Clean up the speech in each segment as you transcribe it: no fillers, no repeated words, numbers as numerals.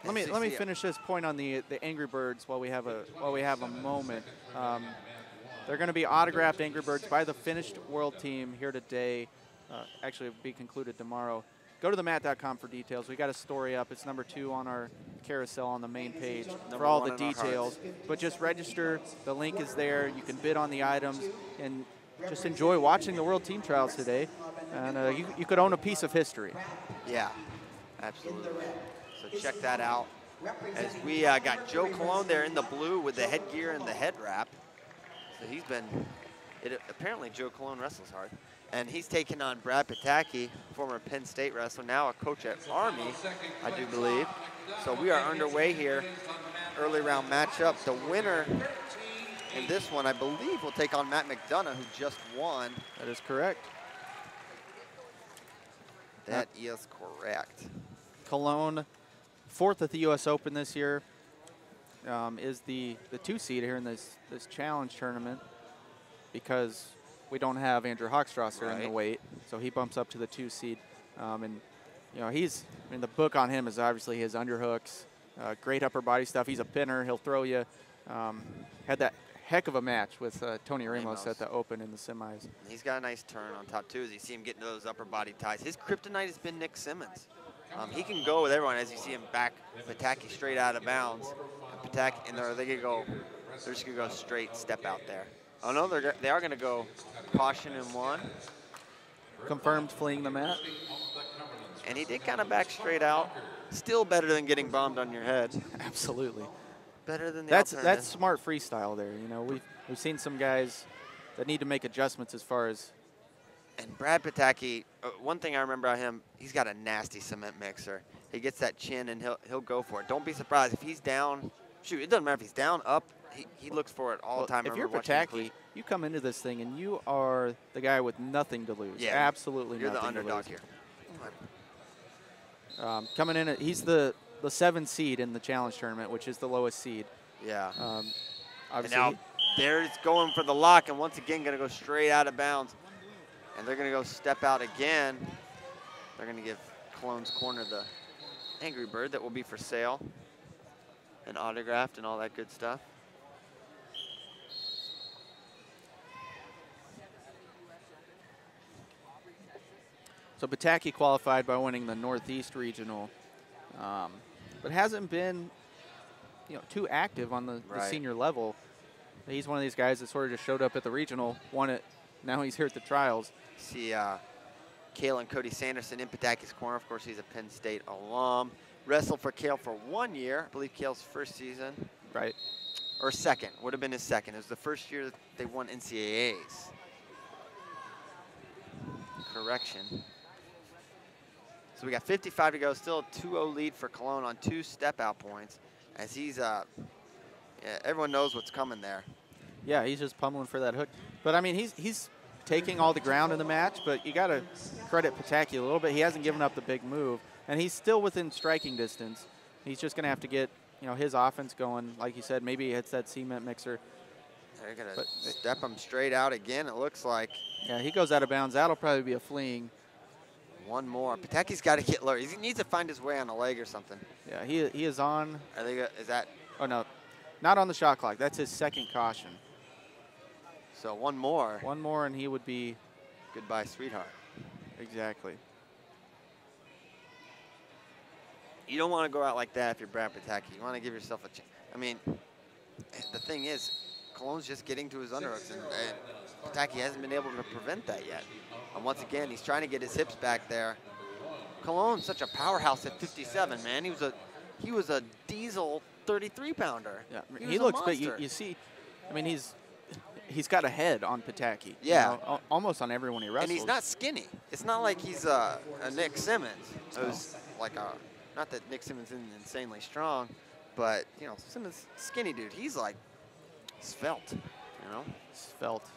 Let me finish this point on the Angry Birds while we have a moment. They're going to be autographed Angry Birds by the finished world team here today. Actually, it'll be concluded tomorrow. Go to themat.com for details. We got a story up. It's number 2 on our carousel on the main page for all the details. But just register. The link is there. You can bid on the items and just enjoy watching the World Team Trials today. And you could own a piece of history. Yeah, absolutely. So check that out. As we got Joe Colon there in the blue with the headgear and the head wrap. So he's been, apparently Joe Colon wrestles hard. And he's taking on Brad Pataky, former Penn State wrestler, now a coach at Army, I do believe. So we are underway here. Early round matchup. The winner in this one, I believe, will take on Matt McDonough, who just won. That is correct. That is correct. Cologne, 4th at the U.S. Open this year, is the 2 seed here in this challenge tournament because we don't have Andrew Hochstrasser in the weight, so he bumps up to the 2 seed. And you know, the book on him is obviously his underhooks, great upper body stuff. He's a pinner. He'll throw you. Had that heck of a match with Tony Ramos at the Open in the semis. He's got a nice turn on top too as you see him getting those upper body ties. His kryptonite has been Nick Simmons. He can go with everyone as you see him back Pataky straight out of bounds. And Pataky, and they're just gonna go straight step out there. Oh no, they are gonna go caution in 1. Confirmed fleeing the mat. And he did kind of back straight out. Still better than getting bombed on your head. Absolutely. Better than the That's smart freestyle there. You know, we've seen some guys that need to make adjustments as far as. And Brad Pataky, one thing I remember about him, he's got a nasty cement mixer. He gets that chin and he'll go for it. Don't be surprised if he's down. Shoot, it doesn't matter if he's down, up. He looks for it all the time. If you're Pataky, you come into this thing and you are the guy with nothing to lose. Yeah, absolutely you're nothing the underdog to lose. Here. Coming in, he's the 7 seed in the challenge tournament, which is the lowest seed. Yeah. Obviously, and now there it's going for the lock, and once again going to go straight out of bounds. And they're going to go step out again. They're going to give Cologne's Corner the Angry Bird that will be for sale and autographed and all that good stuff. So Pataky qualified by winning the Northeast Regional, but hasn't been, too active on the senior level. He's one of these guys that sort of just showed up at the regional, won it. Now he's here at the trials. See Cale and Cody Sanderson in Pataky's corner. Of course, he's a Penn State alum. Wrestled for Cale for 1 year. I believe Cale's first season. Right. Or second. Would have been his second. It was the first year that they won NCAAs. Correction. So we got 55 to go. Still a 2-0 lead for Cologne on 2 step-out points. As he's, everyone knows what's coming there. Yeah, he's just pummeling for that hook. But, I mean, he's taking all the ground in the match, but you got to credit Pataky a little bit. He hasn't given up the big move, and he's still within striking distance. He's just going to have to get, his offense going. Like you said, maybe he hits that cement mixer. They're going to step him straight out again, it looks like. Yeah, he goes out of bounds. That'll probably be a fleeing. One more. Pataky's got to get lower. He needs to find his way on a leg or something. Yeah, he is on. Is that? Oh, no. Not on the shot clock. That's his second caution. So one more. One more, and he would be. Goodbye, sweetheart. Exactly. You don't want to go out like that if you're Brad Pataky. You want to give yourself a chance. I mean, the thing is, Cologne's just getting to his underhooks, and Pataky hasn't been able to prevent that yet. And once again, he's trying to get his hips back there. Cologne's such a powerhouse at 57, man. He was a diesel 33-pounder. Yeah, he looks big. You see, I mean, he's got a head on Pataky. Yeah. Almost on everyone he wrestles. And he's not skinny. It's not like he's a Nick Simmons. Who's like not that Nick Simmons isn't insanely strong, but, Simmons, skinny dude. He's like svelte, Svelte.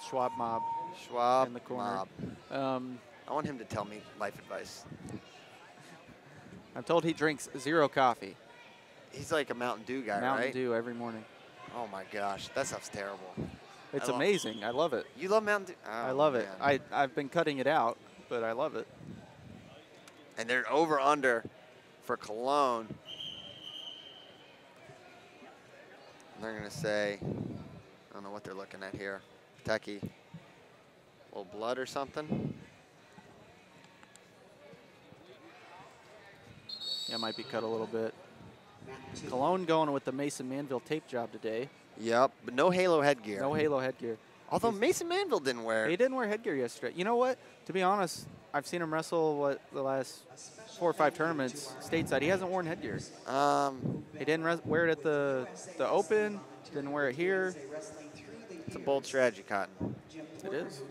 Schwab mob. Schwab in the corner. Mob. I want him to tell me life advice. I'm told he drinks 0 coffee. He's like a Mountain Dew guy, right? Mountain Dew every morning. Oh my gosh, that stuff's terrible. It's amazing. I love it. You love Mountain Dew? Oh, I love it. I've been cutting it out, but I love it. And they're over under for Cologne. And they're going to say, I don't know what they're looking at here. Pataky, a little blood or something. Yeah, might be cut a little bit. Cologne going with the Mason Manville tape job today. Yep, but no halo headgear. No halo headgear. Although Mason Manville didn't wear it. He didn't wear headgear yesterday. You know what? To be honest, I've seen him wrestle the last 4 or 5 tournaments stateside. He hasn't worn headgear. He didn't wear it at the Open. Didn't wear it here. It's a bold strategy, Cotton. It is.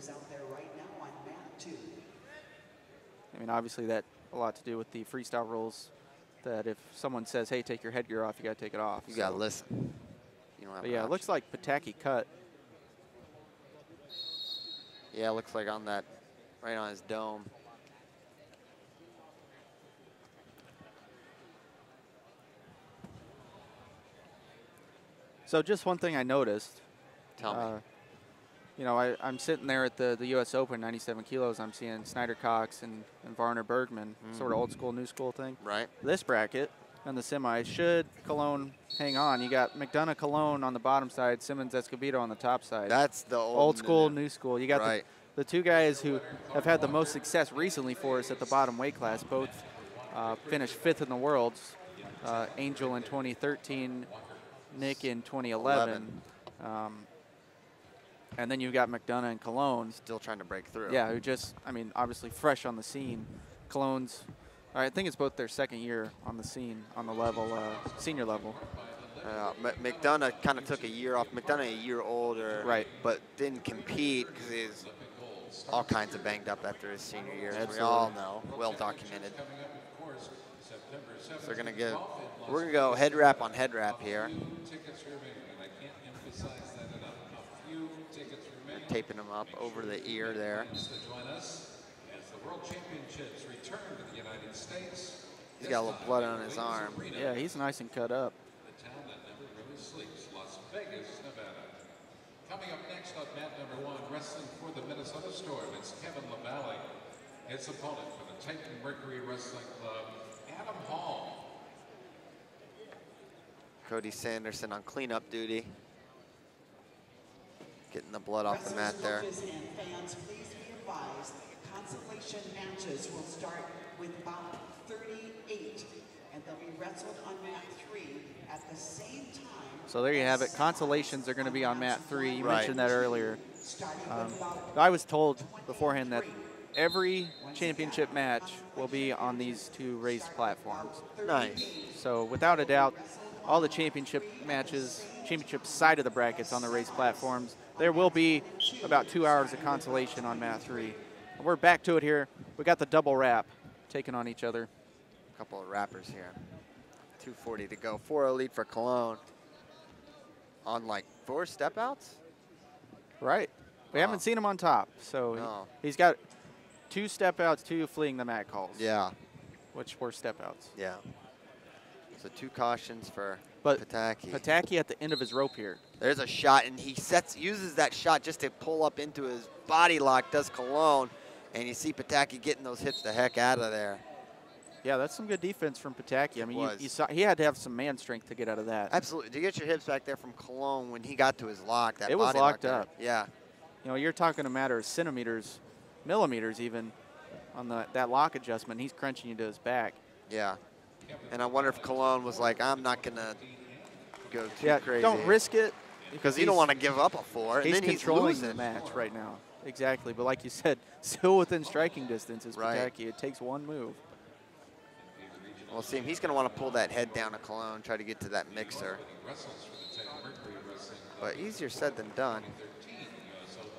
I mean, obviously that a lot to do with the freestyle rules. That if someone says, "Hey, take your headgear off," you got to take it off. You got to listen. You don't have but yeah, it looks like Pataky cut. Yeah, it looks like on that, right on his dome. So just one thing I noticed. Tell me. You know, I'm sitting there at the U.S. Open, 97 kilos. I'm seeing Snyder Cox and Varner Bergman, sort of old school, new school thing. Right. This bracket on the semi, should Cologne hang on, you got McDonough Cologne on the bottom side, Simmons Escobedo on the top side. That's the old school, new school. You got right. the 2 guys who have had the most success recently for us at the bottom weight class. Both finished 5th in the worlds. Angel in 2013, Nick in 2011. And then you've got McDonough and Cologne. Still trying to break through. Yeah, who just, I mean, obviously fresh on the scene. Cologne's, I think it's both their 2nd year on the scene, on the level, senior level. McDonough kind of took a year off. McDonough a year older. Right. But didn't compete because he's all kinds of banged up after his senior year. As we Absolutely. all know, well documented. So they're going to give, we're going to go head wrap on head wrap here. Taping him up over the ear there. He's got a little blood on his arm. Yeah, he's nice and cut up. Las Vegas, Nevada. Coming up next on mat number 1, wrestling for the Minnesota Storm, it's Kevin LaValle. His opponent for the Titan Mercury Wrestling Club, Adam Hall. Cody Sanderson on cleanup duty. Getting the blood off the mat there. And fans, please be advised, consolation matches will start with bout 38, and they'll be wrestled on mat 3 at the same time. So there you have it. Consolations are going to be on mat 3. You Right. mentioned that earlier. I was told beforehand that every championship match will be on these 2 raised platforms. Nice. So without a doubt, all the championship matches, championship side of the brackets on the raised platforms, there will be about 2 hours of consolation on mat 3. We're back to it here. We got the double wrap taking on each other. A couple of wrappers here. 2:40 to go. 4-0 lead for Cologne. On like 4 step outs? Right. We haven't seen him on top. So No. he's got 2 step outs, 2 fleeing the mat calls. Yeah. Which were step outs. Yeah. So 2 cautions for But Pataky. Pataky at the end of his rope here. There's a shot, and he uses that shot just to pull up into his body lock, does Cologne, and you see Pataky getting those hips the heck out of there. Yeah, that's some good defense from Pataky. I mean, was. you saw he had to have some man strength to get out of that. Absolutely. To get your hips back there from Cologne when he got to his lock, that It was body locked lock there. up. Yeah. You know, you're talking a matter of centimeters, millimeters even, on that lock adjustment. He's crunching you to his back. Yeah. And I wonder if Cologne was like, I'm not going to go too crazy. Don't risk it. Because you don't want to give up a 4, and He's then he's controlling losing. the match right now. Exactly. But like you said, still within striking distance is Right. Pataky. It takes 1 move. We'll see him. He's going to want to pull that head down to Cologne, try to get to that mixer. But easier said than done.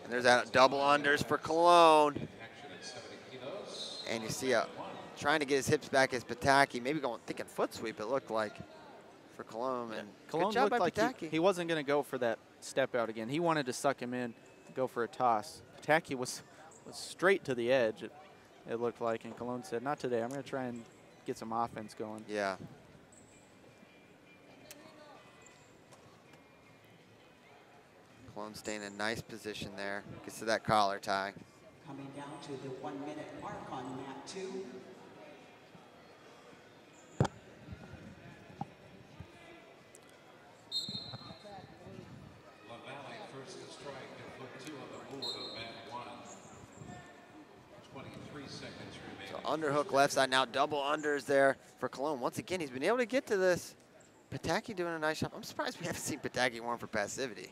And there's that double unders for Cologne. And you see trying to get his hips back as Pataky, maybe thinking foot sweep, it looked like, for Cologne. And Cologne good job looked by like Pataky. he wasn't going to go for that step out again. He wanted to suck him in, to go for a toss. Pataky was straight to the edge, it looked like, and Cologne said, not today. I'm going to try and get some offense going. Yeah. Cologne staying in nice position there. Gets to that collar tie. Coming down to the 1 minute mark on mat 2. underhook left side. Now double unders there for Cologne. Once again, he's been able to get to this. Pataky doing a nice job. I'm surprised we haven't seen Pataky warn for passivity.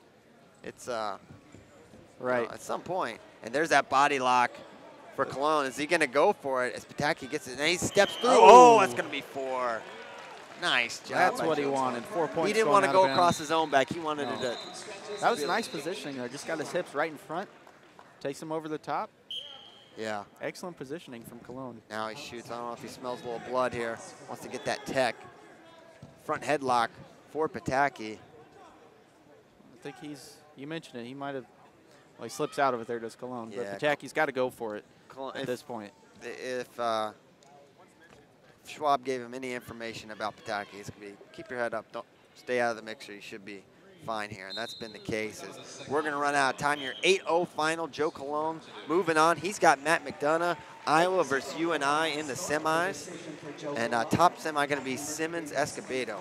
It's right you know, at some point. And there's that body lock for Cologne. Is he going to go for it as Pataky gets it? And he steps through. Oh, that's going to be 4. Nice job. That's what he wanted. 4 points. He didn't want to go across his own back. He wanted it to. That was nice positioning there. Just got his hips right in front. Takes him over the top. Yeah. Excellent positioning from Cologne. Now he shoots. I don't know if he smells a little blood here. Wants to get that tech. Front headlock for Pataky. I think you mentioned it. He might have, well, he slips out of it there, does Cologne. Yeah, but Pataky's got to go for it at this point. If Schwab gave him any information about Pataky, it's going to be keep your head up. Don't stay out of the mixer. You should be fine here, and that's been the case. We're going to run out of time here. 8-0 final. Joe Cologne moving on. He's got Matt McDonough, Iowa versus UNI in the semis. And top semi going to be Simmons Escobedo.